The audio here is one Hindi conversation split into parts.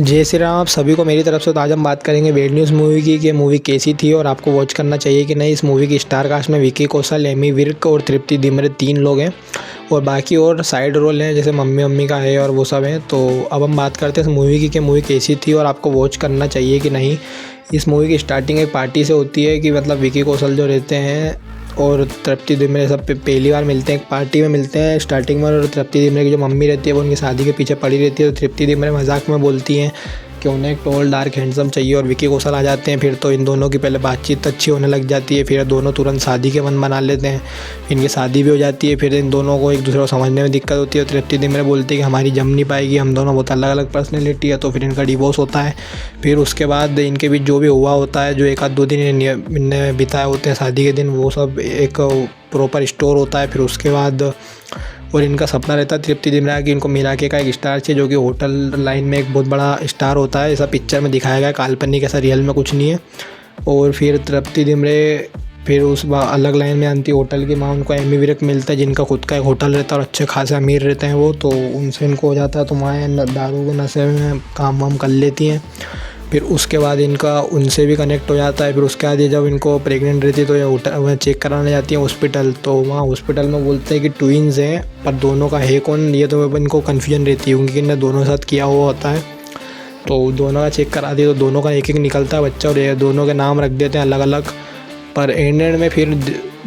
जय श्री राम। आप सभी को मेरी तरफ से। तो आज हम बात करेंगे बैड न्यूज़ मूवी की कि मूवी कैसी थी और आपको वॉच करना चाहिए कि नहीं। इस मूवी की स्टार कास्ट में विकी कौशल, एमी विर्क और तृप्ति डिमरे 3 लोग हैं और बाकी और साइड रोल हैं जैसे मम्मी का है और वो सब हैं। तो अब हम बात करते हैं इस मूवी की कि मूवी कैसी थी और आपको वॉच करना चाहिए कि नहीं। इस मूवी की स्टार्टिंग एक पार्टी से होती है कि मतलब विकी कौशल जो रहते हैं और तृप्ति डिमरे सब पहली बार मिलते हैं, एक पार्टी में मिलते हैं स्टार्टिंग में। और तृप्ति डिमरे की जो मम्मी रहती है वो उनकी शादी के पीछे पड़ी रहती है। तो तृप्ति डिमरे मजाक में बोलती हैं कि उन्हें एक टॉल डार्क हैंडसम चाहिए और विकी कौशल आ जाते हैं। फिर तो इन दोनों की पहले बातचीत अच्छी होने लग जाती है, फिर दोनों तुरंत शादी के मन बना लेते हैं। इनकी शादी भी हो जाती है। फिर इन दोनों को एक दूसरे को समझने में दिक्कत होती है। तृप्ति डिमरे बोलती है कि हमारी जम नहीं पाएगी, हम दोनों बहुत अलग अलग पर्सनैलिटी है। तो फिर इनका डिवोर्स होता है। फिर उसके बाद इनके बीच जो भी हुआ होता है, जो एक आध 2 दिन इन्हें बिताए होते हैं शादी के दिन, वो सब एक प्रॉपर स्टोर होता है। फिर उसके बाद और इनका सपना रहता है तृप्ति डिमरा कि इनको मिराके का एक स्टार चाहिए जो कि होटल लाइन में एक बहुत बड़ा स्टार होता है। ऐसा पिक्चर में दिखाया गया है, काल्पनिक, ऐसा रियल में कुछ नहीं है। और फिर तृप्ति डिमरे फिर उस अलग लाइन में आती होटल की माँ, उनको एमी विर्क मिलता है जिनका खुद का एक होटल रहता है और अच्छे खासे अमीर रहते हैं वो। तो उनसे इनको हो जाता है, तो माँ दारू के नशे में काम वाम कर लेती हैं। फिर उसके बाद इनका उनसे भी कनेक्ट हो जाता है। फिर उसके बाद ये जब इनको प्रेग्नेंट रहती है तो ये वह चेक कराने जाती है हॉस्पिटल। तो वहाँ हॉस्पिटल में बोलते हैं कि ट्विन्स हैं, पर दोनों का है कौन ये तो इनको कन्फ्यूजन रहती है क्योंकि इन्हें दोनों के साथ किया हुआ होता है। तो दोनों का चेक करा दिया तो दोनों का एक एक निकलता है बच्चा और ये दोनों के नाम रख देते हैं अलग अलग। पर एंड में फिर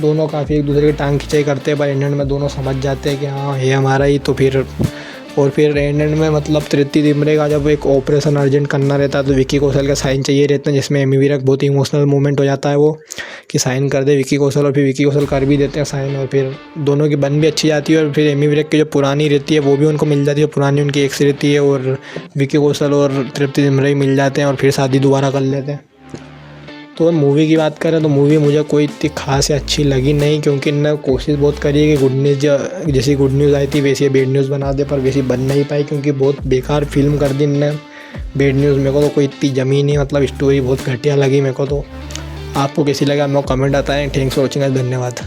दोनों काफ़ी एक दूसरे की टांग खिंचाई करते हैं, पर एंड में दोनों समझ जाते हैं कि हाँ ये हमारा ही। तो फिर एंड में मतलब तृप्ति डिमरे का जब एक ऑपरेशन अर्जेंट करना रहता है तो विकी कौशल का साइन चाहिए रहता है, जिसमें एमी विर्क बहुत इमोशनल मोमेंट हो जाता है वो कि साइन कर दे विकी कौशल। और फिर विकी कौशल कर भी देते हैं साइन और फिर दोनों की बन भी अच्छी जाती है। और फिर एमी विर्क की जो पुरानी रहती है वो भी उनको मिल जाती है, पुरानी उनकी एक्स रहती है और विकी कौशल और तृप्ति डिमरे मिल जाते हैं और फिर शादी दोबारा कर लेते हैं। तो मूवी की बात करें तो मूवी मुझे कोई इतनी खास या अच्छी लगी नहीं, क्योंकि इन्होंने कोशिश बहुत करी है कि गुड न्यूज़ जैसी गुड न्यूज़ आई थी वैसी बैड न्यूज़ बना दे, पर वैसी बन नहीं पाई क्योंकि बहुत बेकार फिल्म कर दी इनने बैड न्यूज़। मेरे को तो कोई इतनी जमी नहीं, मतलब स्टोरी बहुत घटिया लगी मेरे को। तो आपको कैसी लगा मेरे को कमेंट बताएं। थैंक्स फॉर वॉचिंग, धन्यवाद।